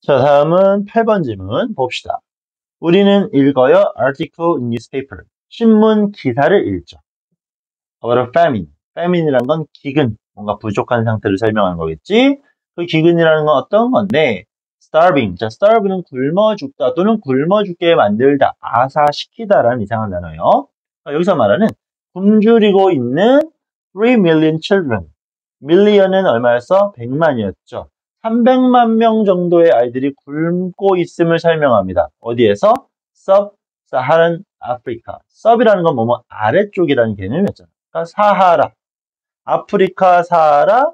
자, 다음은 8번 질문 봅시다. 우리는 읽어요. article in newspaper. 신문 기사를 읽죠. About a famine. famine이란 건 기근, 뭔가 부족한 상태를 설명하는 거겠지. 그 기근이라는 건 어떤 건데 starving. 자, starve는 굶어 죽다 또는 굶어 죽게 만들다, 아사시키다라는 이상한 단어예요. 여기서 말하는 굶주리고 있는 3 million children. million은 얼마였어? 100만이었죠. 300만 명 정도의 아이들이 굶고 있음을 설명합니다. 어디에서? Sub-Saharan Africa. Sub이라는 건 뭐뭐 아래쪽이라는 개념이었잖아. 그러니까 사하라, 아프리카 사하라,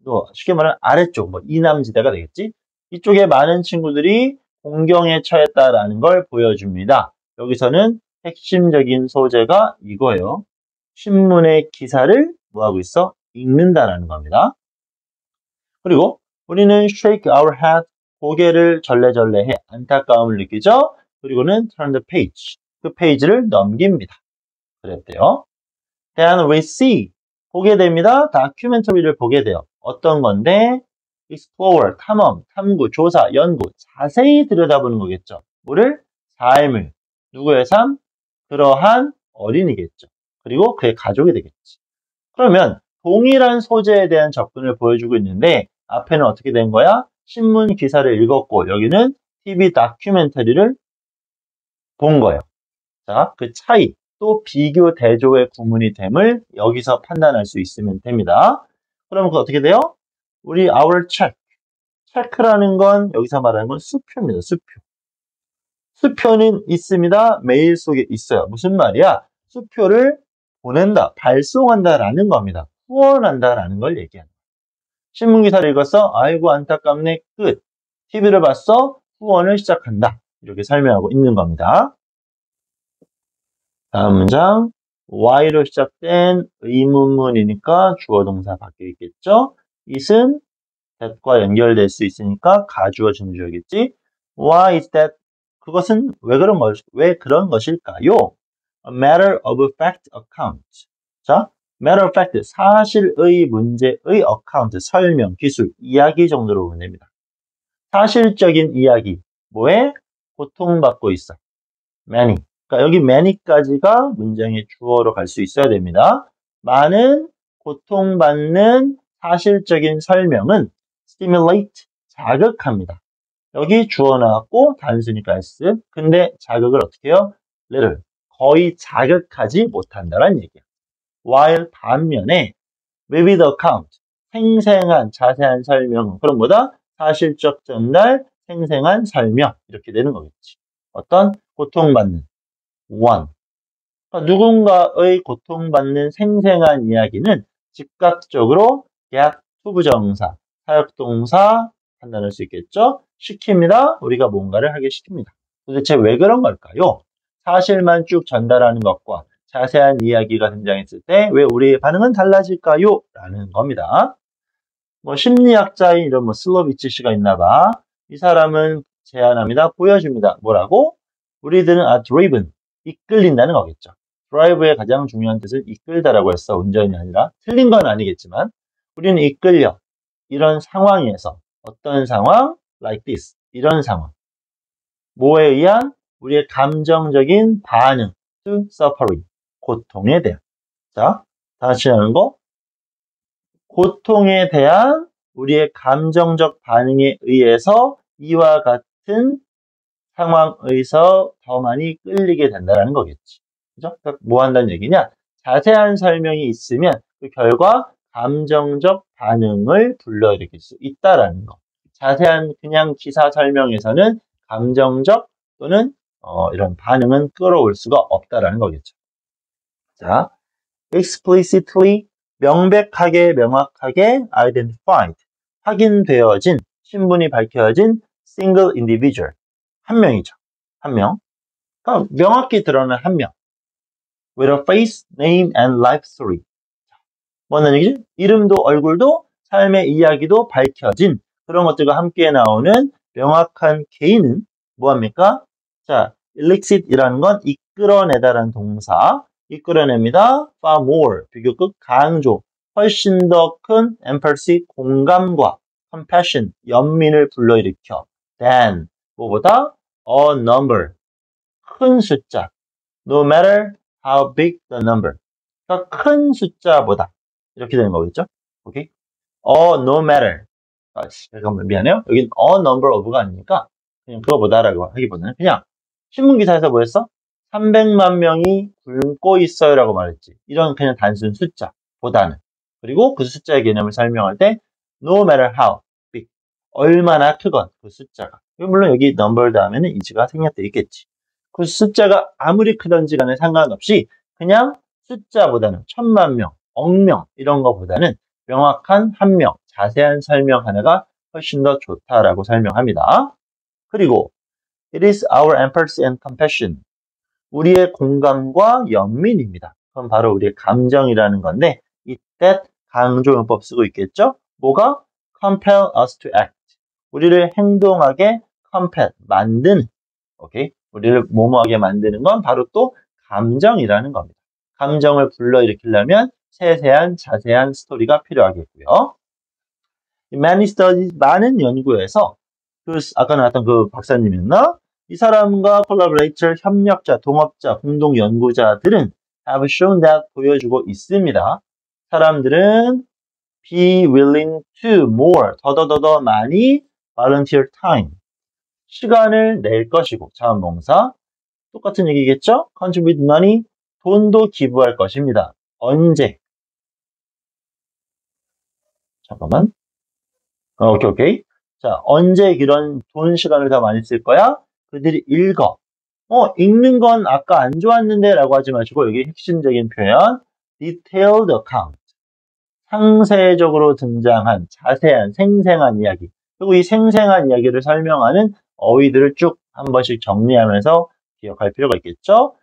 또 쉽게 말하면 아래쪽, 뭐 이남지대가 되겠지. 이쪽에 많은 친구들이 공경에 처했다라는 걸 보여줍니다. 여기서는 핵심적인 소재가 이거예요. 신문의 기사를 뭐하고 있어? 읽는다라는 겁니다. 그리고 우리는 shake our head, 고개를 절레절레해 안타까움을 느끼죠. 그리고는 turn the page, 그 페이지를 넘깁니다. 그랬대요. Then we see, 보게 됩니다. 다큐멘터리를 보게 돼요. 어떤 건데? explore, 탐험, 탐구, 조사, 연구, 자세히 들여다보는 거겠죠. 뭐를? 삶을. 누구의 삶? 그러한 어린이겠죠. 그리고 그의 가족이 되겠지. 그러면 동일한 소재에 대한 접근을 보여주고 있는데 앞에는 어떻게 된 거야? 신문 기사를 읽었고 여기는 TV 다큐멘터리를 본 거예요. 자, 그 차이, 또 비교 대조의 구문이 됨을 여기서 판단할 수 있으면 됩니다. 그러면 그 어떻게 돼요? 우리 our check. 체크라는 건 여기서 말하는 건 수표입니다. 수표. 수표는 있습니다. 메일 속에 있어요. 무슨 말이야? 수표를 보낸다, 발송한다라는 겁니다. 후원한다라는 걸 얘기하는 거예요. 신문기사를 읽었어? 아이고 안타깝네. 끝. TV를 봤어? 후원을 시작한다. 이렇게 설명하고 있는 겁니다. 다음 문장. Y로 시작된 의문문이니까 주어 동사 바뀌어 있겠죠? it은 that과 연결될 수 있으니까 가주어 준주어겠지? Why is that? 그것은 왜 그런 것일까요? A matter of fact account. 자, matter of fact, 사실의 문제의 account, 설명, 기술, 이야기 정도로 보면 됩니다. 사실적인 이야기, 뭐에? 고통받고 있어. many. 그러니까 여기 many까지가 문장의 주어로 갈 수 있어야 됩니다. 많은 고통받는 사실적인 설명은 stimulate, 자극합니다. 여기 주어 나왔고 단수니까 S. 근데 자극을 어떻게 해요? little, 거의 자극하지 못한다는 얘기야. while 반면에 vivid account, 생생한 자세한 설명, 그럼 뭐다? 사실적 전달, 생생한 설명, 이렇게 되는 거겠지. 어떤? 고통받는 one. 그러니까 누군가의 고통받는 생생한 이야기는 즉각적으로 get 투부정사, 사역동사 판단할 수 있겠죠? 시킵니다. 우리가 뭔가를 하게 시킵니다. 도대체 왜 그런 걸까요? 사실만 쭉 전달하는 것과 자세한 이야기가 등장했을 때 왜 우리의 반응은 달라질까요? 라는 겁니다. 뭐 심리학자인 이런 슬로비치 씨가 있나 봐. 이 사람은 제안합니다. 보여줍니다. 뭐라고? 우리들은 driven, 이끌린다는 거겠죠. drive의 가장 중요한 뜻은 이끌다라고 했어. 운전이 아니라. 틀린 건 아니겠지만 우리는 이끌려. 이런 상황에서 어떤 상황? like this. 이런 상황. 뭐에 의한? 우리의 감정적인 반응. to suffering. 고통에 대한. 자, 다시 하는 거. 고통에 대한 우리의 감정적 반응에 의해서 이와 같은 상황에서 더 많이 끌리게 된다는 거겠지. 그죠? 그러니까 뭐 한다는 얘기냐? 자세한 설명이 있으면 그 결과 감정적 반응을 불러일으킬 수 있다라는 거. 자세한 그냥 기사 설명에서는 감정적 또는 이런 반응은 끌어올 수가 없다라는 거겠죠. 자, explicitly, 명백하게, 명확하게 identified, 확인되어진, 신분이 밝혀진 single individual, 한 명이죠. 한 명. 그러니까 명확히 드러난 한 명. with a face, name, and life story. 뭐는 얘기지? 이름도 얼굴도 삶의 이야기도 밝혀진 그런 것들과 함께 나오는 명확한 개인은 뭐합니까? 자, elicit이라는 건 이끌어내다라는 동사. 이끌어냅니다. far more, 비교급 강조, 훨씬 더 큰 empathy, 공감과 compassion, 연민을 불러일으켜 than 뭐보다 a number 큰 숫자 no matter how big the number 그러니까 큰 숫자보다 이렇게 되는 거겠죠? 오케이? no matter 잠깐만 미안해요. 여긴 a number of가 아니니까 그냥 그거보다라고 하기보다는 그냥 신문기사에서 뭐 했어? 300만 명이 굶고 있어요 라고 말했지. 이런 그냥 단순 숫자보다는 그리고 그 숫자의 개념을 설명할 때 no matter how big 얼마나 크건 그 숫자가 물론 여기 number 다음에는 is가 생략돼 있겠지. 그 숫자가 아무리 크던지 간에 상관없이 그냥 숫자보다는 1000만 명, 억명 이런 거보다는 명확한 한 명, 자세한 설명 하나가 훨씬 더 좋다라고 설명합니다. 그리고 It is our empathy and compassion. 우리의 공감과 연민입니다. 그럼 바로 우리의 감정이라는 건데 이때 강조용법 쓰고 있겠죠? 뭐가? compel us to act. 우리를 행동하게 compel, 만드는 오케이? 우리를 뭐뭐하게 만드는 건 바로 또 감정이라는 겁니다. 감정을 불러일으키려면 세세한 자세한 스토리가 필요하겠고요. Many studies, 많은 연구에서 아까 나왔던 그 박사님이었나? 이 사람과 collaborator, 협력자, 동업자, 공동 연구자들은 have shown that 보여주고 있습니다. 사람들은 be willing to more, 더 많이 volunteer time, 시간을 낼 것이고 자원봉사, 똑같은 얘기겠죠? contribute money, 돈도 기부할 것입니다. 언제? 잠깐만. 오케이. 자, 언제 이런 돈 시간을 더 많이 쓸 거야? 그들이 읽어. 읽는 건 아까 안 좋았는데 라고 하지 마시고 여기 핵심적인 표현 detailed account. 상세적으로 등장한 자세한 생생한 이야기. 그리고 이 생생한 이야기를 설명하는 어휘들을 쭉 한 번씩 정리하면서 기억할 필요가 있겠죠?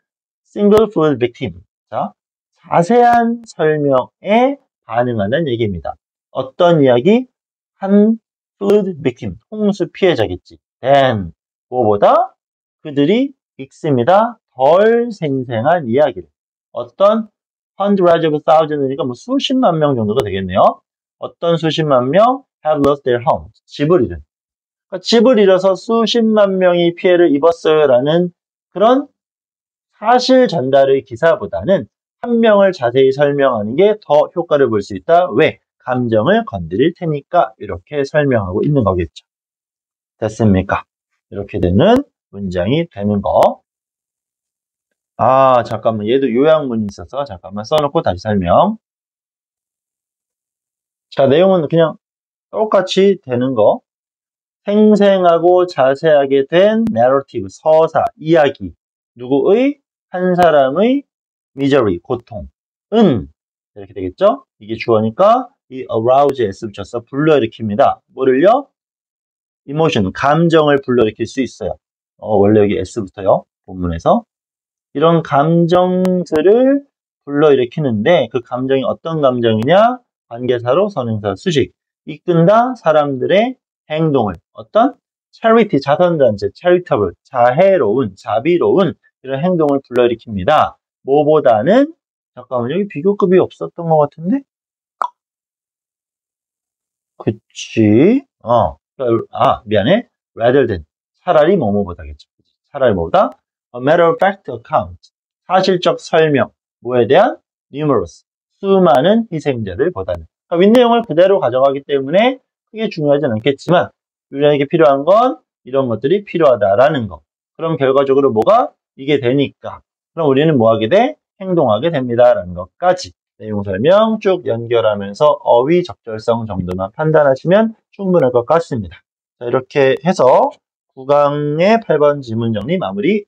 Single food victim. 자, 자세한 설명에 반응하는 얘기입니다. 어떤 이야기? 한 flood victim, 홍수 피해자겠지. then, 뭐보다 그들이 읽습니다. 덜 생생한 이야기를. 어떤 hundreds of thousands니까 뭐 수십만 명 정도가 되겠네요. 어떤 수십만 명 have lost their homes, 집을 잃은. 그러니까 집을 잃어서 수십만 명이 피해를 입었어요라는 그런 사실 전달의 기사보다는 한 명을 자세히 설명하는 게 더 효과를 볼 수 있다. 왜? 감정을 건드릴 테니까 이렇게 설명하고 있는 거겠죠. 됐습니까? 이렇게 되는 문장이 되는 거. 잠깐만 얘도 요약문이 있어서 잠깐만 써놓고 다시 설명. 자, 내용은 그냥 똑같이 되는 거. 생생하고 자세하게 된 narrative, 서사, 이야기. 누구의? 한 사람의 misery, 고통은 이렇게 되겠죠? 이게 주어니까 이 arouse s 붙여서 불러일으킵니다. 뭐를요? emotion, 감정을 불러일으킬 수 있어요. 원래 여기 s부터요. 본문에서. 이런 감정들을 불러일으키는데 그 감정이 어떤 감정이냐? 관계사로 선행사 수식. 이끈다 사람들의 행동을 어떤? charity, 자선단체, charitable, 자애로운, 자비로운 이런 행동을 불러일으킵니다. 뭐보다는 잠깐만 여기 비교급이 없었던 것 같은데? 그치? 미안해. rather than 차라리 뭐뭐보다겠죠. 차라리 뭐보다 a matter of fact account 사실적 설명 뭐에 대한 numerous 수많은 희생자들 보다는 그러니까 윗내용을 그대로 가져가기 때문에 크게 중요하진 않겠지만 우리에게 필요한 건 이런 것들이 필요하다라는 거. 그럼 결과적으로 뭐가? 이게 되니까 그럼 우리는 뭐 하게 돼? 행동하게 됩니다라는 것까지 내용 설명 쭉 연결하면서 어휘 적절성 정도만 판단하시면 충분할 것 같습니다. 자, 이렇게 해서 9강의 8번 지문 정리 마무리